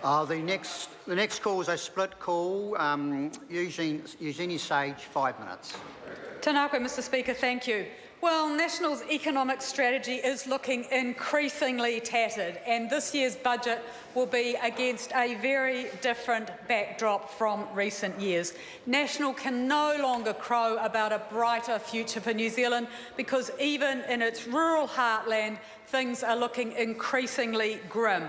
The next call is a split call. Eugenie Sage, 5 minutes. Tēnā koe, Mr Speaker, thank you. Well, National's economic strategy is looking increasingly tattered, and this year's budget will be against a very different backdrop from recent years. National can no longer crow about a brighter future for New Zealand because even in its rural heartland, things are looking increasingly grim.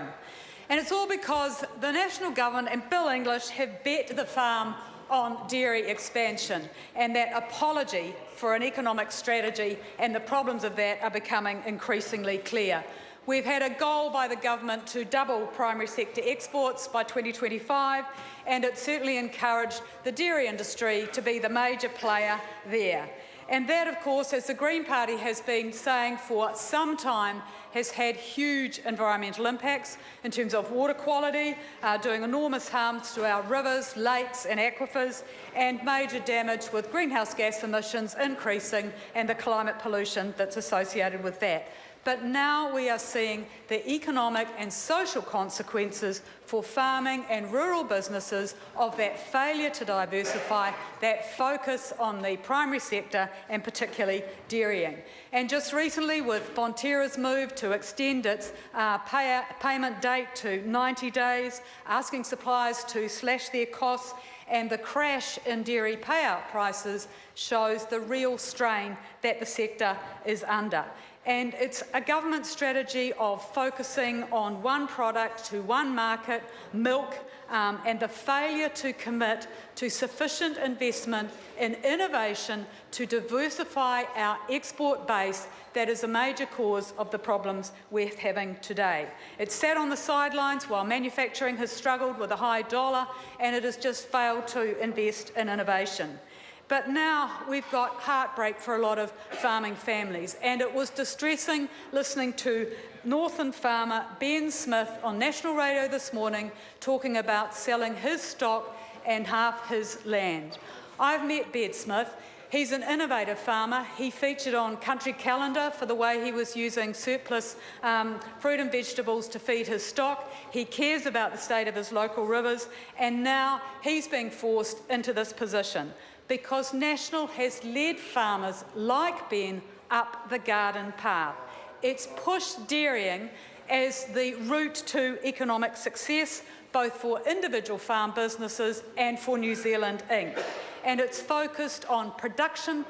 And it's all because the National Government and Bill English have bet the farm on dairy expansion, and that apology for an economic strategy and the problems of that are becoming increasingly clear. We've had a goal by the government to double primary sector exports by 2025, and it certainly encouraged the dairy industry to be the major player there. And that, of course, as the Green Party has been saying for some time, has had huge environmental impacts in terms of water quality, doing enormous harm to our rivers, lakes and aquifers, and major damage with greenhouse gas emissions increasing and the climate pollution that's associated with that. But now we are seeing the economic and social consequences for farming and rural businesses of that failure to diversify, that focus on the primary sector and particularly dairying. And just recently, with Fonterra's move to extend its payment date to 90 days, asking suppliers to slash their costs, and the crash in dairy payout prices shows the real strain that the sector is under. And it's a government strategy of focusing on one product to one market, milk, and the failure to commit to sufficient investment in innovation to diversify our export base that is a major cause of the problems we're having today. It's sat on the sidelines while manufacturing has struggled with a high dollar, and it has just failed to invest in innovation. But now we've got heartbreak for a lot of farming families, and it was distressing listening to Northern farmer Ben Smith on national radio this morning talking about selling his stock and half his land. I've met Ben Smith. He's an innovative farmer. He featured on Country Calendar for the way he was using surplus fruit and vegetables to feed his stock. He cares about the state of his local rivers, and now he's being forced into this position because National has led farmers like Ben up the garden path. It's pushed dairying as the route to economic success, both for individual farm businesses and for New Zealand Inc. And it's focused on production,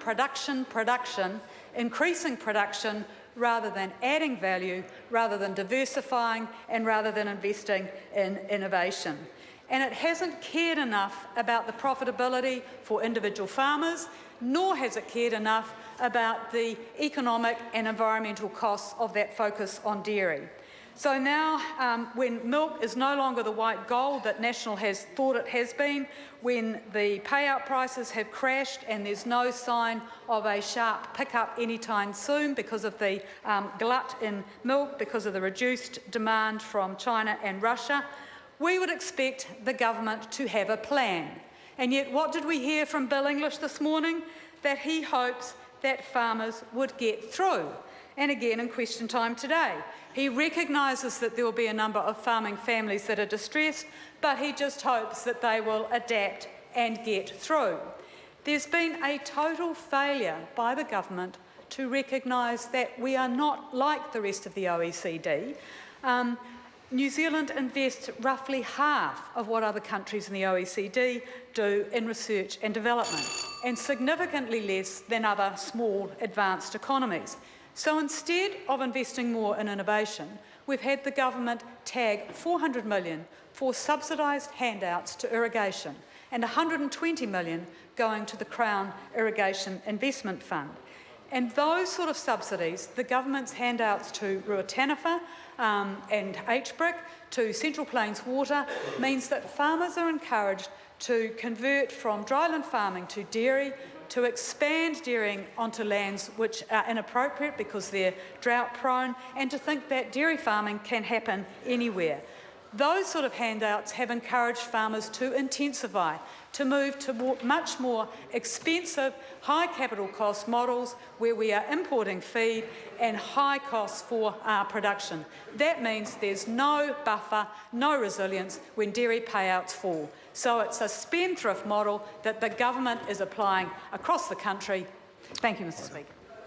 increasing production, rather than adding value, rather than diversifying, and rather than investing in innovation. And it hasn't cared enough about the profitability for individual farmers, nor has it cared enough about the economic and environmental costs of that focus on dairy. So now, when milk is no longer the white gold that National has thought it has been, when the payout prices have crashed and there's no sign of a sharp pickup anytime soon because of the glut in milk, because of the reduced demand from China and Russia, we would expect the government to have a plan. And yet what did we hear from Bill English this morning? That he hopes that farmers would get through. And again in question time today. He recognises that there will be a number of farming families that are distressed, but he just hopes that they will adapt and get through. There's been a total failure by the government to recognise that we are not like the rest of the OECD. New Zealand invests roughly half of what other countries in the OECD do in research and development, and significantly less than other small advanced economies. So instead of investing more in innovation, we've had the government tag $400 million for subsidised handouts to irrigation and $120 million going to the Crown Irrigation Investment Fund. And those sort of subsidies, the government's handouts to Ruataniwha and HBRIC, to Central Plains Water, means that farmers are encouraged to convert from dryland farming to dairy, to expand dairying onto lands which are inappropriate because they're drought prone, and to think that dairy farming can happen anywhere. Those sort of handouts have encouraged farmers to intensify, to move to much more expensive, high capital cost models where we are importing feed and high costs for our production. That means there's no buffer, no resilience when dairy payouts fall. So it's a spendthrift model that the government is applying across the country. Thank you, Mr. Speaker.